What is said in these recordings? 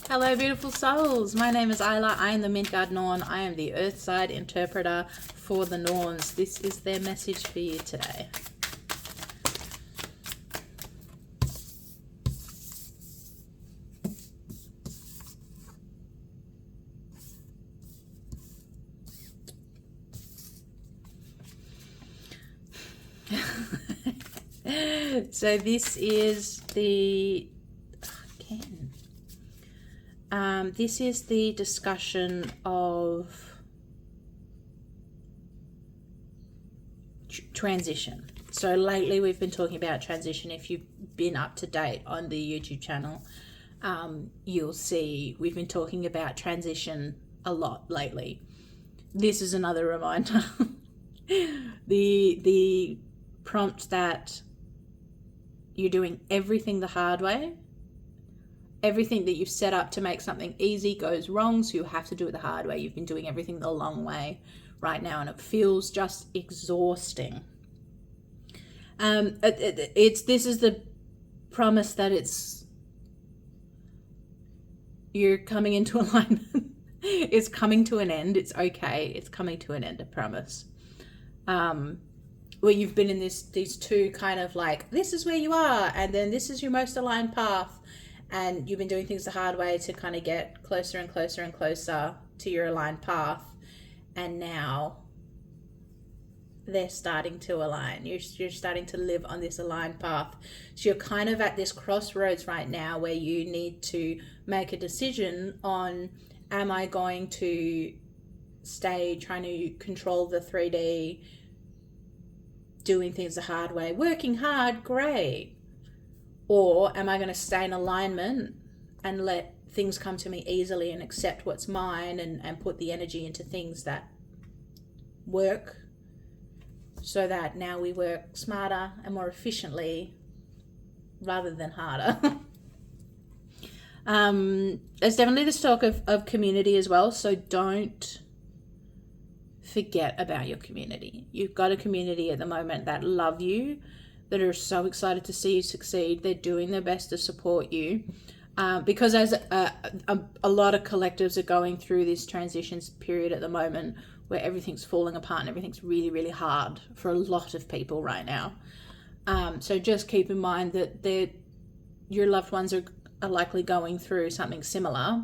Hello, beautiful souls. My name is Isla. I am the Midgardnorn. I am the Earthside interpreter for the Norns. This is their message for you today. So this is the this is the discussion of transition. So lately we've been talking about transition. If you've been up to date on the YouTube channel, you'll see we've been talking about transition a lot lately. This is another reminder. the prompt that you're doing everything the hard way. Everything that you've set up to make something easy goes wrong, so you have to do it the hard way. You've been doing everything the long way right now, and it feels just exhausting. This is the promise that you're coming into alignment. It's coming to an end. It's okay. It's coming to an end, I promise. Where you've been in these two kind of like, this is where you are, and then this is your most aligned path. And you've been doing things the hard way to kind of get closer and closer and closer to your aligned path. And now they're starting to align. You're starting to live on this aligned path. So you're kind of at this crossroads right now where you need to make a decision on, am I going to stay trying to control the 3D, doing things the hard way, working hard, great. Or am I going to stay in alignment and let things come to me easily and accept what's mine and put the energy into things that work, so that now we work smarter and more efficiently rather than harder. There's definitely this talk of community as well, so don't forget about your community. You've got a community at the moment that love you, that are so excited to see you succeed. They're doing their best to support you. Because as a lot of collectives are going through this transitions period at the moment where everything's falling apart and everything's really, really hard for a lot of people right now. So just keep in mind that your loved ones are likely going through something similar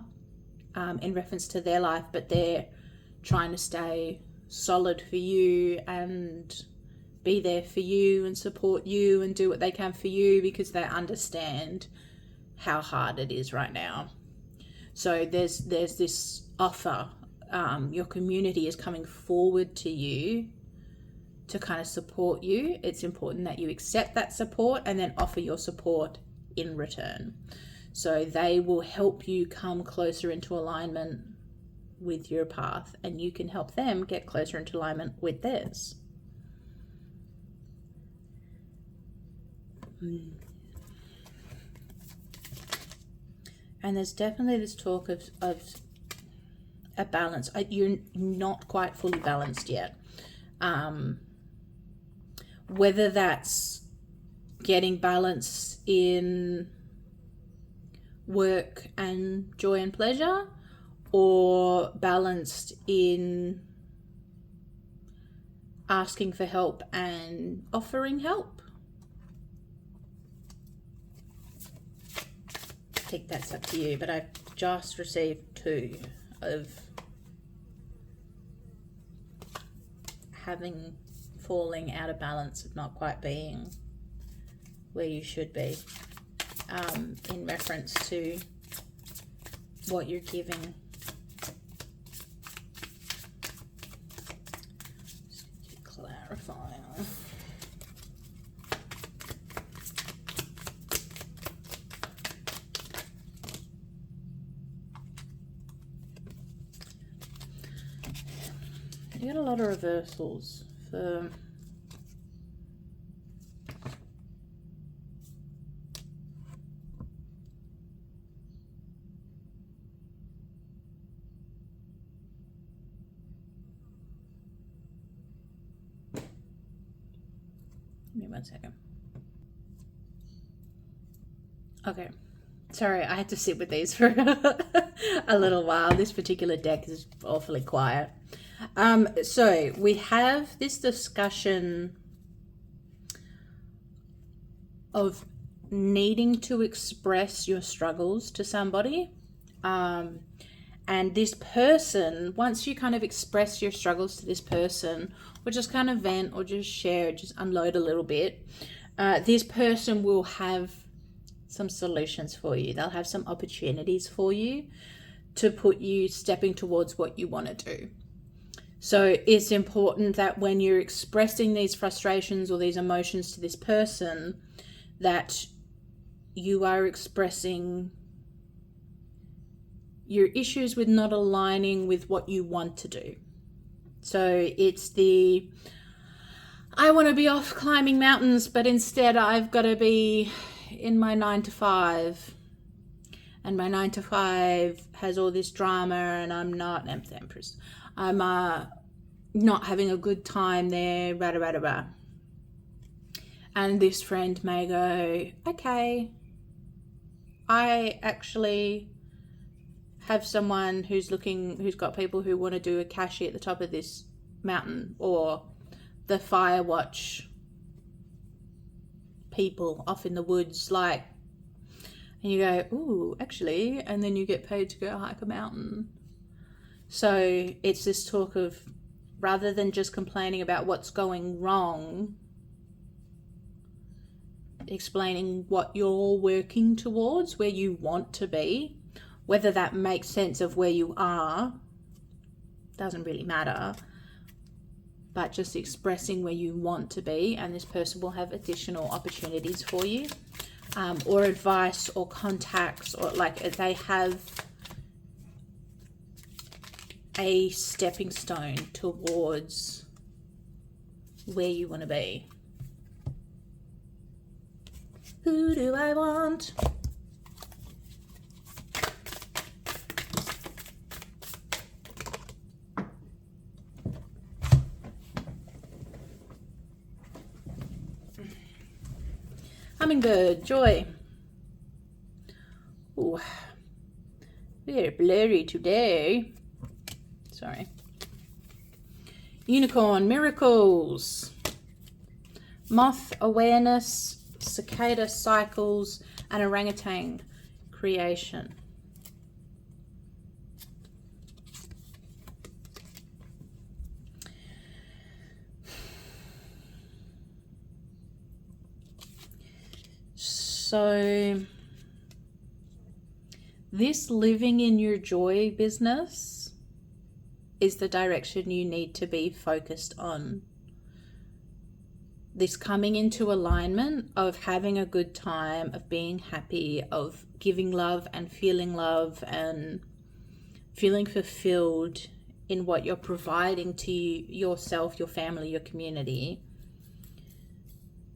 in reference to their life, but they're trying to stay solid for you and be there for you and support you and do what they can for you, because they understand how hard it is right now. So there's this offer. Your community is coming forward to you to kind of support you. It's important that you accept that support and then offer your support in return. So they will help you come closer into alignment with your path, and you can help them get closer into alignment with theirs. And there's definitely this talk of a balance. You're not quite fully balanced yet. Whether that's getting balance in work and joy and pleasure, or balanced in asking for help and offering help. I think that's up to you, but I've just received 2 of falling out of balance, of not quite being where you should be, in reference to what you're giving. Just clarify. You got a lot of reversals for give me 1 second. Okay, Sorry, I had to sit with these for a little while. This particular deck is awfully quiet. So we have this discussion of needing to express your struggles to somebody. And this person, once you kind of express your struggles to this person, or just kind of vent or just share, just unload a little bit, this person will have some solutions for you. They'll have some opportunities for you to put you stepping towards what you want to do. So it's important that when you're expressing these frustrations or these emotions to this person, that you are expressing your issues with not aligning with what you want to do. So it's the, I want to be off climbing mountains, but instead I've got to be in my 9 to 5. And my 9 to 5 has all this drama and I'm not, I'm not having a good time there, rah, rah, rah, rah. And this friend may go, okay, I actually have someone who's got people who want to do a cashy at the top of this mountain, or the fire watch people off in the woods, like, and you go, ooh, actually, and then you get paid to go hike a mountain. So it's this talk of, rather than just complaining about what's going wrong, explaining what you're working towards, where you want to be. Whether that makes sense of where you are doesn't really matter, but just expressing where you want to be, and this person will have additional opportunities for you, or advice or contacts, or like they have a stepping stone towards where you want to be. Who do I want? Hummingbird, joy. Ooh, we're blurry today. Sorry. Unicorn, miracles. Moth, awareness. Cicada, cycles. And orangutan, creation. So this living in your joy business is the direction you need to be focused on. This coming into alignment of having a good time, of being happy, of giving love and feeling fulfilled in what you're providing to yourself, your family, your community.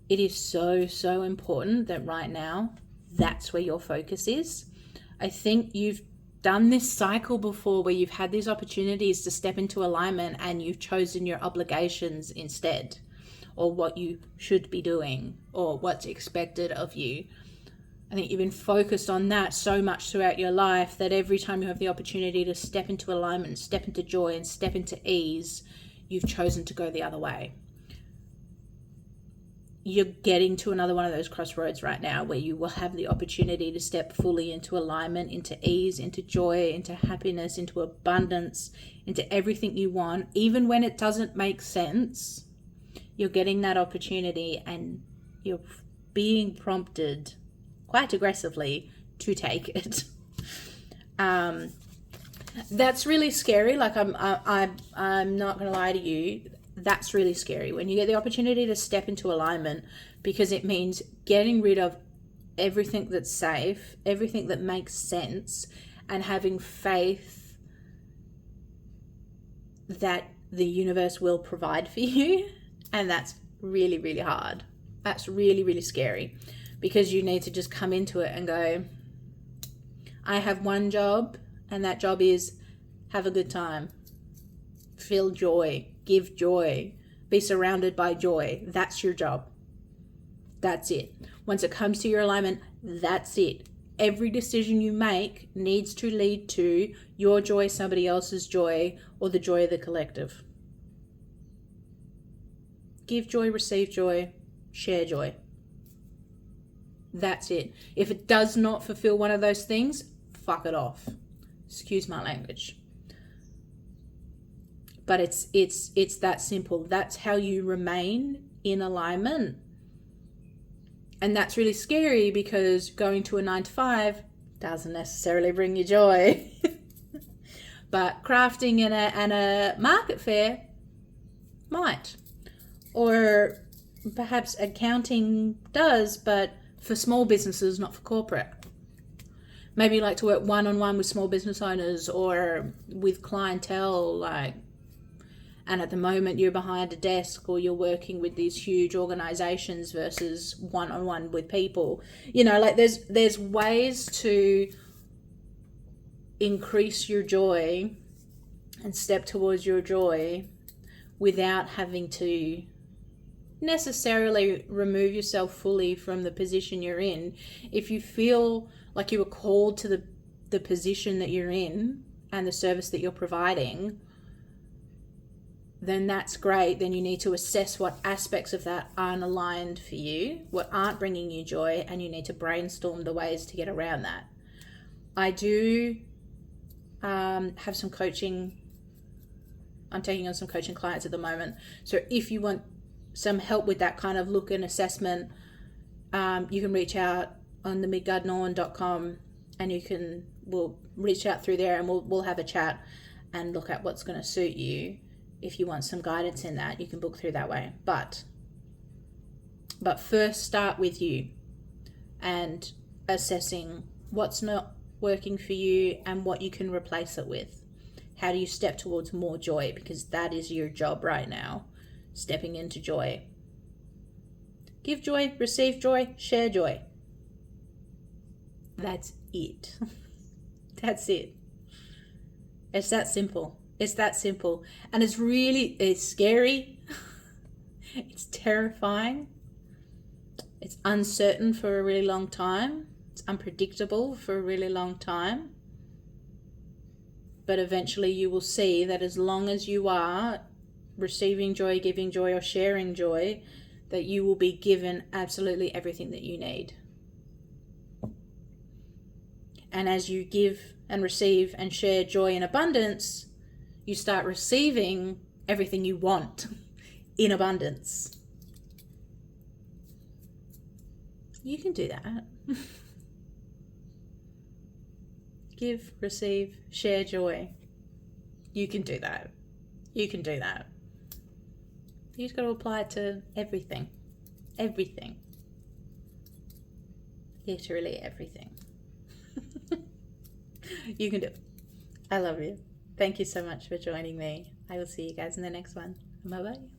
It is so, so important that right now, that's where your focus is. I think you've done this cycle before where you've had these opportunities to step into alignment and you've chosen your obligations instead, or what you should be doing, or what's expected of you. I think you've been focused on that so much throughout your life that every time you have the opportunity to step into alignment, step into joy, and step into ease, you've chosen to go the other way. You're getting to another one of those crossroads right now where you will have the opportunity to step fully into alignment, into ease, into joy, into happiness, into abundance, into everything you want. Even when it doesn't make sense, you're getting that opportunity and you're being prompted quite aggressively to take it. That's really scary. Like I'm not going to lie to you. That's really scary when you get the opportunity to step into alignment, because it means getting rid of everything that's safe, everything that makes sense, and having faith that the universe will provide for you. And that's really, really hard. That's really, really scary, because you need to just come into it and go, I have one job, and that job is have a good time, feel joy, give joy, be surrounded by joy. That's your job. That's it. Once it comes to your alignment, that's it. Every decision you make needs to lead to your joy, somebody else's joy, or the joy of the collective. Give joy, receive joy, share joy. That's it. If it does not fulfill one of those things, fuck it off. Excuse my language. But it's that simple. That's how you remain in alignment. And that's really scary, because going to a 9-to-5 doesn't necessarily bring you joy. But crafting and a market fair might. Or perhaps accounting does, but for small businesses, not for corporate. Maybe you like to work one-on-one with small business owners or with clientele, and at the moment you're behind a desk or you're working with these huge organizations versus one-on-one with people. There's ways to increase your joy and step towards your joy without having to necessarily remove yourself fully from the position you're in. If you feel like you were called to the position that you're in and the service that you're providing, then that's great. Then you need to assess what aspects of that aren't aligned for you, what aren't bringing you joy, and you need to brainstorm the ways to get around that. I do have some coaching. I'm taking on some coaching clients at the moment. So if you want some help with that kind of look and assessment, you can reach out on Themidgardnorn.com, and we'll reach out through there, and we'll have a chat and look at what's going to suit you. If you want some guidance in that, you can book through that way. But first, start with you and assessing what's not working for you and what you can replace it with. How do you step towards more joy? Because that is your job right now, stepping into joy. Give joy, receive joy, share joy. That's it. That's it. It's that simple. It's that simple. And it's scary. It's terrifying. It's uncertain for a really long time. It's unpredictable for a really long time. But eventually you will see that as long as you are receiving joy, giving joy, or sharing joy, that you will be given absolutely everything that you need. And as you give and receive and share joy in abundance, you start receiving everything you want in abundance. You can do that. Give, receive, share joy. You can do that. You can do that. You just got to apply it to everything. Everything. Literally everything. You can do it. I love you. Thank you so much for joining me. I will see you guys in the next one. Bye-bye.